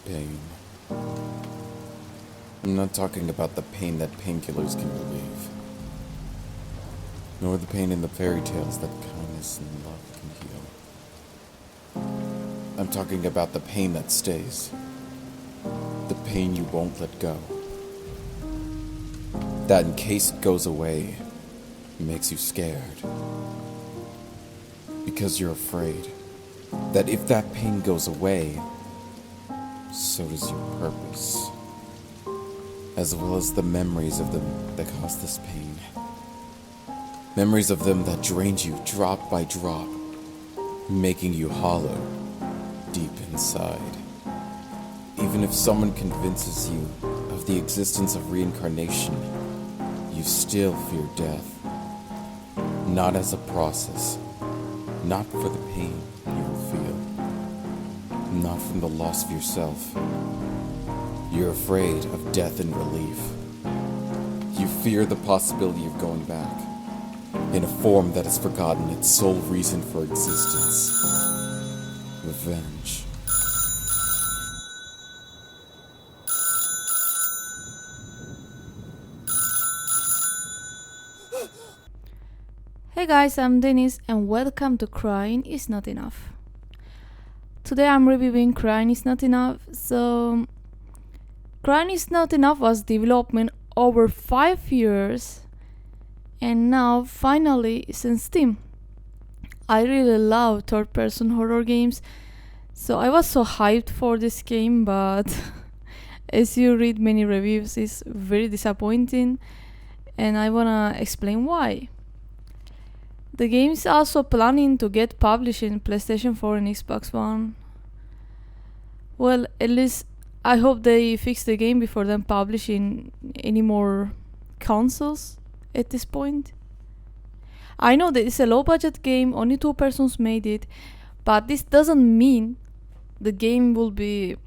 pain. I'm not talking about the pain that painkillers can relieve, nor the pain in the fairy tales that kindness and love can heal. I'm talking about the pain that stays, the pain you won't let go. That in case it goes away, it makes you scared. Because you're afraid that if that pain goes away, so does your purpose, as well as the memories of them that cause this pain. Memories of them that drained you drop by drop, making you hollow deep inside. Even if someone convinces you of the existence of reincarnation, you still fear death. Not as a process, not for the pain you will feel, not from the loss of yourself. You're afraid of death in relief. You fear the possibility of going back, in a form that has forgotten its sole reason for existence: revenge. Hey guys, I'm Dennis and welcome to Crying Is Not Enough. Today I'm reviewing Crying Is Not Enough. So, Crying Is Not Enough was development over 5 years and now finally it's in Steam. I really love third-person horror games, so I was so hyped for this game, but as you read many reviews, it's very disappointing and I wanna explain why. The game is also planning to get published in PlayStation 4 and Xbox One. Well, at least I hope they fix the game before them publishing any more consoles at this point. I know that it's a low budget game, only 2 persons made it, but this doesn't mean the game will be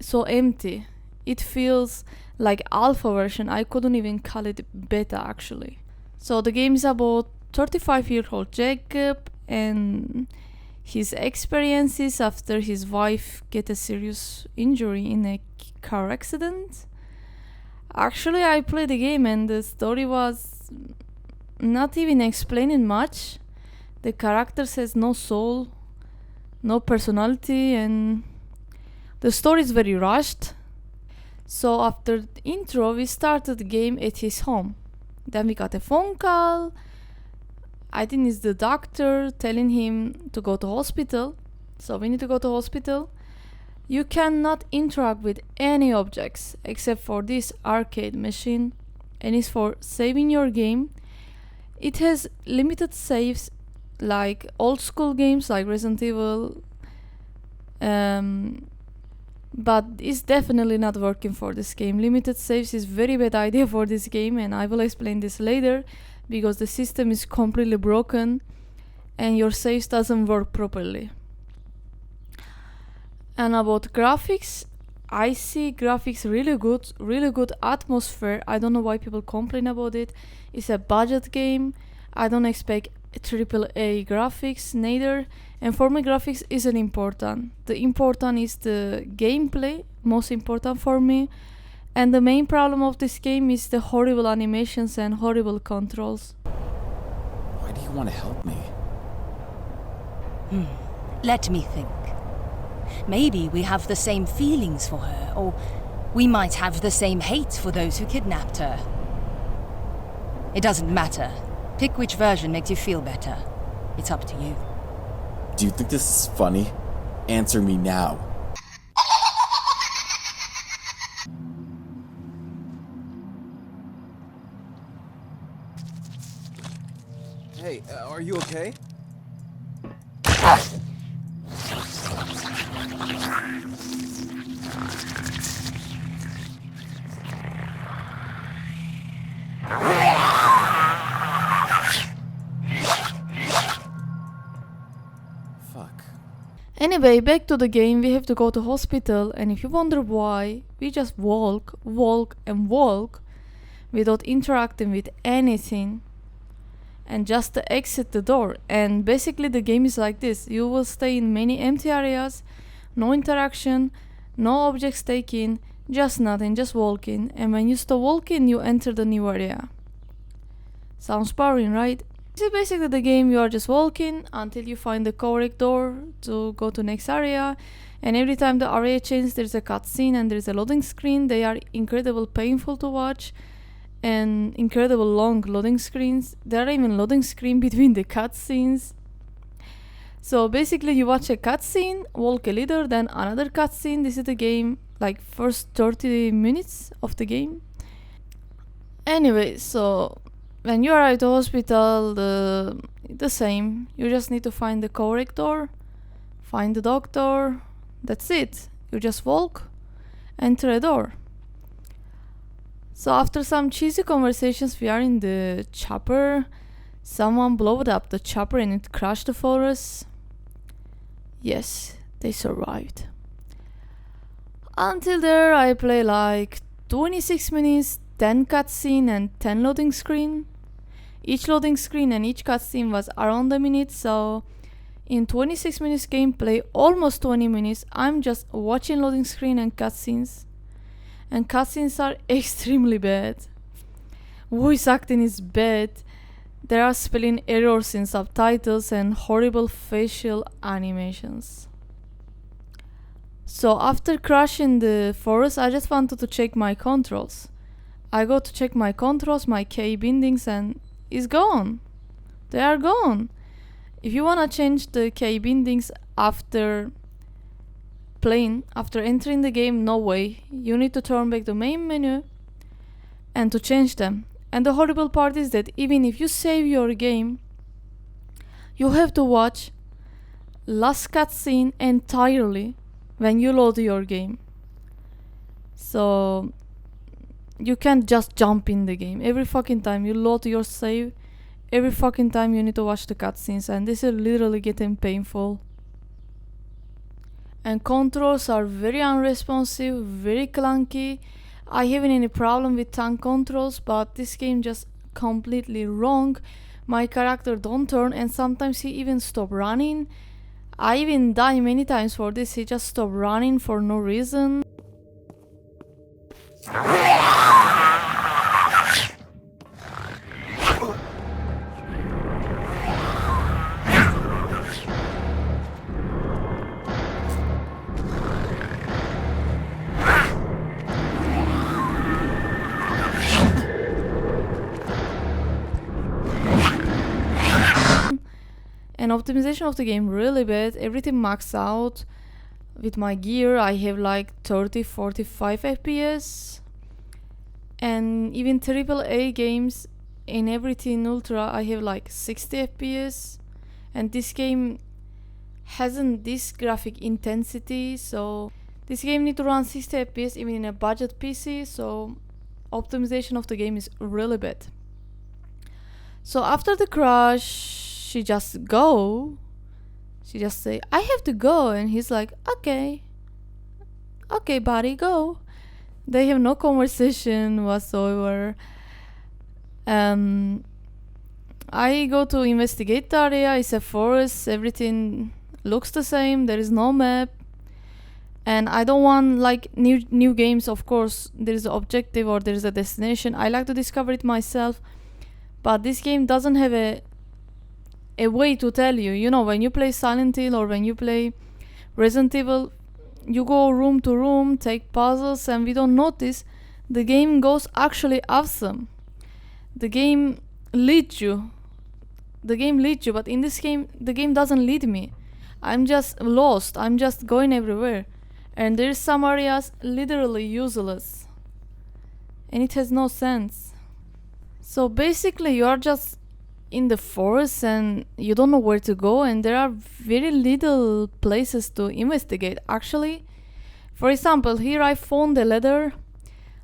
so empty. It feels like alpha version. I couldn't even call it beta actually. So the game is about 35-year-old Jacob and his experiences after his wife get a serious injury in a car accident. Actually, I played the game and the story was not even explaining much. The character has no soul, no personality, and the story is very rushed. So after the intro, we started the game at his home. Then we got a phone call. I think it's the doctor telling him to go to hospital. So we need to go to hospital. You cannot interact with any objects except for this arcade machine, and it's for saving your game. It has limited saves like old school games like Resident Evil, but it's definitely not working for this game. Limited saves is very bad idea for this game, and I will explain this later, because the system is completely broken and your saves doesn't work properly. And about graphics, I see graphics really good atmosphere. I don't know why people complain about it. It's a budget game. I don't expect AAA graphics neither, and for me graphics isn't important. The important is the gameplay, most important for me. And the main problem of this game is the horrible animations and horrible controls. Why do you want to help me? Let me think. Maybe we have the same feelings for her, or we might have the same hate for those who kidnapped her. It doesn't matter. Pick which version makes you feel better. It's up to you. Do you think this is funny? Answer me now. Hey, are you okay? Fuck. Anyway, back to the game. We have to go to hospital, and if you wonder why, we just walk without interacting with anything, and just to exit the door. And basically the game is like this: you will stay in many empty areas, no interaction, No objects taken, just nothing, just walking. And when you stop walking, you enter the new area. Sounds boring, right? This is basically the game. You are just walking until you find the correct door to go to next area. And every time the area changes, there's a cutscene and there's a loading screen. They are incredibly painful to watch and incredible long loading screens. There are even loading screen between the cutscenes. So basically you watch a cutscene, walk a little, then another cutscene. This is the game, like first 30 minutes of the game. Anyway, so when you are at the hospital, the same. You just need to find the correct door, find the doctor. That's it. You just walk, enter a door. So after some cheesy conversations, we are in the chopper. Someone blowed up the chopper and it crashed the forest. Yes, they survived. Until there, I play like 26 minutes, 10 cutscene and 10 loading screen. Each loading screen and each cutscene was around a minute, so in 26 minutes gameplay, almost 20 minutes, I'm just watching loading screen and cutscenes. And cutscenes are extremely bad. Voice acting is bad. There are spelling errors in subtitles and horrible facial animations. So after crashing the forest, I just wanted to check my controls. I go to check my controls, my key bindings, and it's gone. They are gone. If you wanna change the key bindings after playing, after entering the game, no way. You need to turn back the main menu and to change them. And the horrible part is that even if you save your game, you have to watch last cutscene entirely when you load your game. So you can't just jump in the game. Every fucking time you load your save, every fucking time you need to watch the cutscenes, and this is literally getting painful. And controls are very unresponsive, very clunky. I haven't any problem with tank controls, but this game just completely wrong. My character don't turn, and sometimes he even stop running. I even die many times for this. He just stop running for no reason. And optimization of the game really bad. Everything maxed out. With my gear I have like 30-45 FPS. And even AAA games in everything ultra I have like 60 FPS. And this game hasn't this graphic intensity, so this game need to run 60 FPS even in a budget PC, so optimization of the game is really bad. So after the crash, she just say, I have to go, and he's like, okay buddy, go. They have no conversation whatsoever. I go to investigate the area. It's a forest, everything looks the same, there is no map. And I don't want like new games, of course there is an objective or there is a destination. I like to discover it myself, but this game doesn't have a way to tell you. You know, when you play Silent Hill or when you play Resident Evil, you go room to room, take puzzles, and we don't notice the game goes actually awesome. The game leads you, but in this game the game doesn't lead me. I'm just lost, I'm just going everywhere, and there's some areas literally useless and it has no sense. So basically you are just in the forest and you don't know where to go, and there are very little places to investigate actually. For example, here I found the ladder.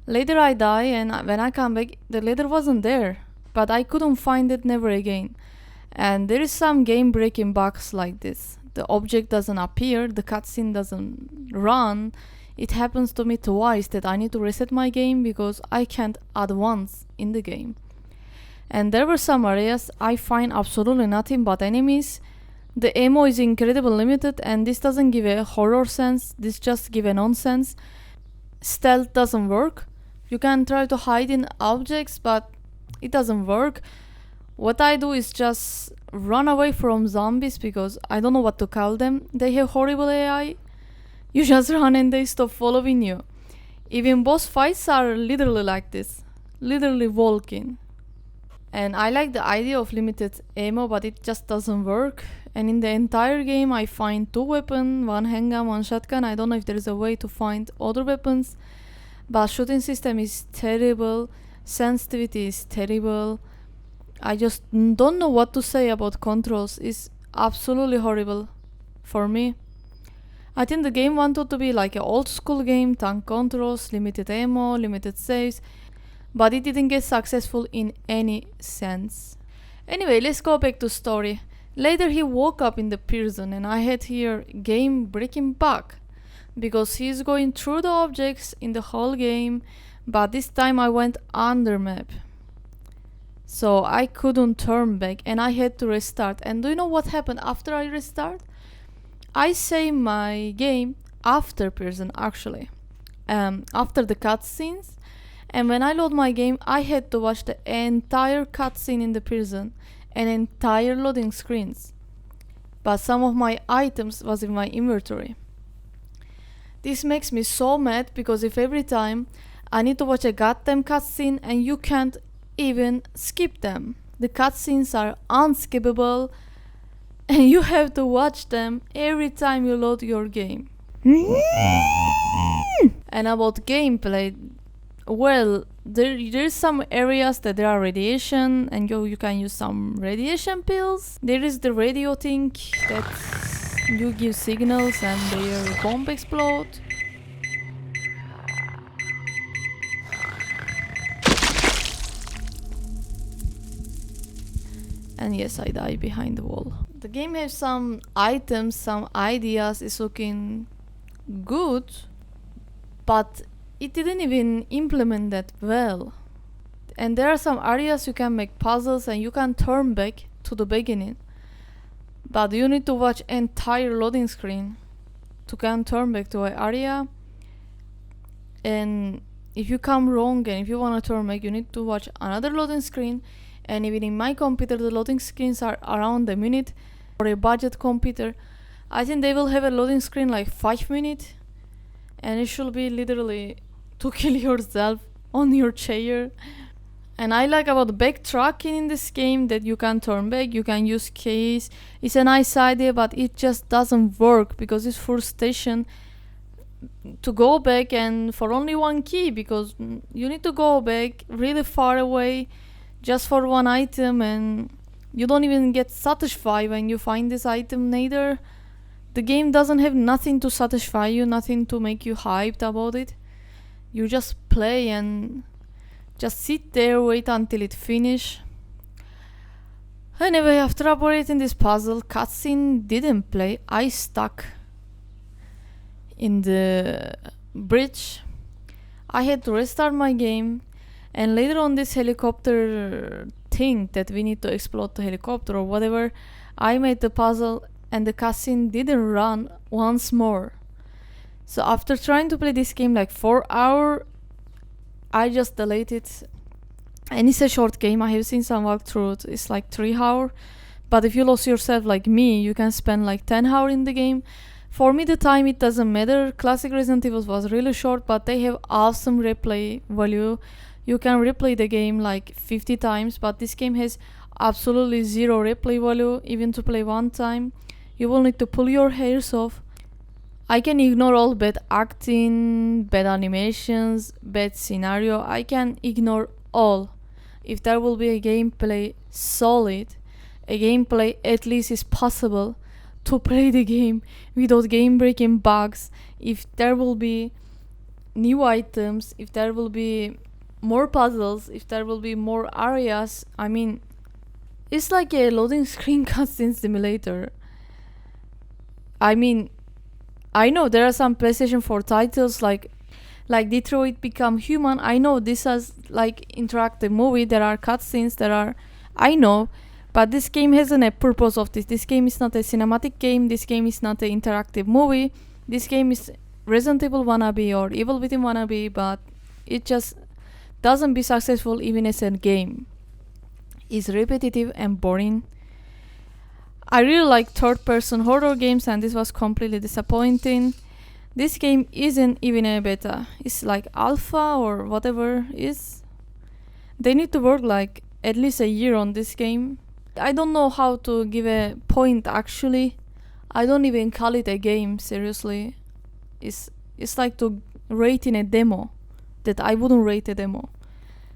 Later I die, and when I come back the ladder wasn't there, but I couldn't find it never again. And there is some game breaking bugs like this. The object doesn't appear, the cutscene doesn't run. It happens to me twice that I need to reset my game because I can't advance in the game. And there were some areas I find absolutely nothing but enemies. The ammo is incredibly limited, and this doesn't give a horror sense, this just give a nonsense. Stealth doesn't work. You can try to hide in objects, but it doesn't work. What I do is just run away from zombies because I don't know what to call them. They have horrible AI. You just run and they stop following you. Even boss fights are literally like this. Literally walking. And I like the idea of limited ammo, but it just doesn't work. And in the entire game I find 2 weapons, 1 handgun, 1 shotgun. I don't know if there is a way to find other weapons. But shooting system is terrible. Sensitivity is terrible. I just don't know what to say about controls. It's absolutely horrible for me. I think the game wanted to be like an old school game, tank controls, limited ammo, limited saves, but it didn't get successful in any sense. Anyway, let's go back to story. Later he woke up in the prison and I had here game breaking bug because he's going through the objects in the whole game, but this time I went under map. So I couldn't turn back and I had to restart. And do you know what happened after I restart? I saved my game after prison actually. After the cutscenes. And when I load my game, I had to watch the entire cutscene in the prison and entire loading screens. But some of my items was in my inventory. This makes me so mad because if every time I need to watch a goddamn cutscene and you can't even skip them. The cutscenes are unskippable and you have to watch them every time you load your game. And about gameplay, well, there's some areas that there are radiation and you can use some radiation pills. There is the radio thing that you give signals and their bomb explode. And yes, I die behind the wall. The game has some items, some ideas, it's looking good, but it didn't even implement that well. And there are some areas you can make puzzles and you can turn back to the beginning. But you need to watch entire loading screen to can turn back to an area. And if you come wrong and if you want to turn back, you need to watch another loading screen. And even in my computer, the loading screens are around a minute. For a budget computer, I think they will have a loading screen like 5 minutes. And it should be literally to kill yourself on your chair. And I like about backtracking in this game that you can turn back, you can use keys. It's a nice idea, but it just doesn't work because it's first station to go back and for only 1 key because you need to go back really far away just for 1 item and you don't even get satisfied when you find this item neither. The game doesn't have nothing to satisfy you, nothing to make you hyped about it. You just play and just sit there, wait until it finish. Anyway, after operating this puzzle, cutscene didn't play. I stuck in the bridge. I had to restart my game. And later on this helicopter thing that we need to explode the helicopter or whatever, I made the puzzle and the cutscene didn't run once more. So after trying to play this game like 4 hours, I just deleted. And it's a short game, I have seen some walkthrough, it's like 3 hours. But if you lose yourself like me, you can spend like 10 hours in the game. For me the time it doesn't matter. Classic Resident Evil was really short, but they have awesome replay value. You can replay the game like 50 times, but this game has absolutely 0 replay value, even to play 1 time. You will need to pull your hairs off. I can ignore all bad acting, bad animations, bad scenario. I can ignore all. If there will be a gameplay solid, a gameplay at least is possible to play the game without game breaking bugs, if there will be new items, if there will be more puzzles, if there will be more areas. I mean, it's like a loading screen cutscene simulator. I mean, I know there are some PlayStation 4 titles like Detroit Become Human. I know this has like interactive movie, there are cutscenes, I know, But this game has a purpose of this. This game is not a cinematic game. This game is not an interactive movie. This game is Resident Evil wannabe or Evil Within wannabe, but it just doesn't be successful even as a game. It's repetitive and boring. I really like third-person horror games, and this was completely disappointing. This game isn't even a beta. It's like alpha or whatever it is. They need to work like at least a year on this game. I don't know how to give a point actually. I don't even call it a game, seriously. It's like to rate in a demo that I wouldn't rate a demo.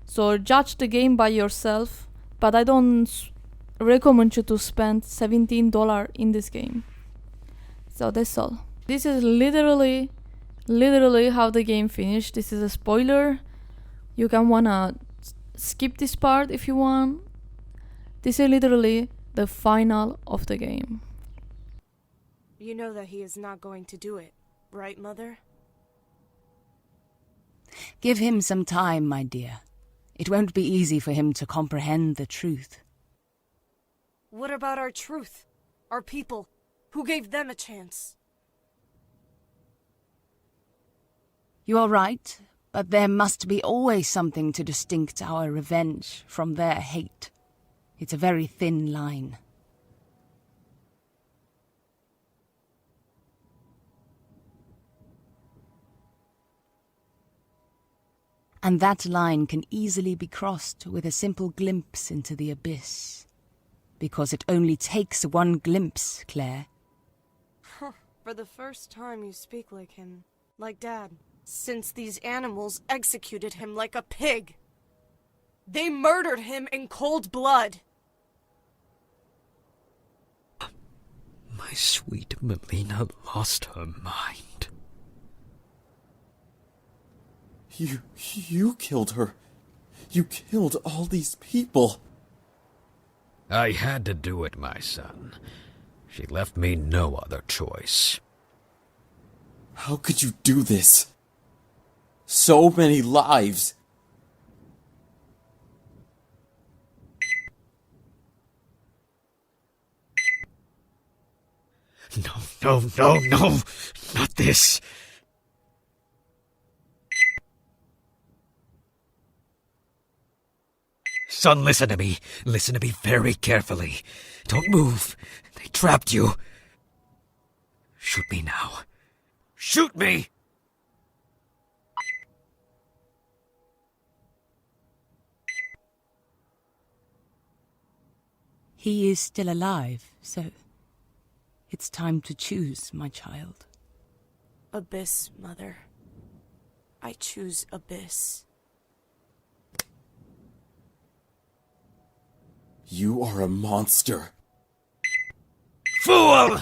So judge the game by yourself, but I don't recommend you to spend $17 in this game. So that's all. This is literally how the game finished. This is a spoiler. You can wanna skip this part if you want. This is literally the final of the game. You know that he is not going to do it, right, Mother? Give him some time, my dear. It won't be easy for him to comprehend the truth. What about our truth? Our people? Who gave them a chance? You are right, but there must be always something to distinct our revenge from their hate. It's a very thin line. And that line can easily be crossed with a simple glimpse into the abyss. Because it only takes one glimpse, Claire. For the first time you speak like him. Like Dad. Since these animals executed him like a pig. They murdered him in cold blood. My sweet Melina lost her mind. You killed her. You killed all these people. I had to do it, my son. She left me no other choice. How could you do this? So many lives. No, not this. Son, listen to me. Listen to me very carefully. Don't move. They trapped you. Shoot me now. Shoot me! He is still alive, so it's time to choose, my child. Abyss, Mother. I choose Abyss. You are a monster. Fool!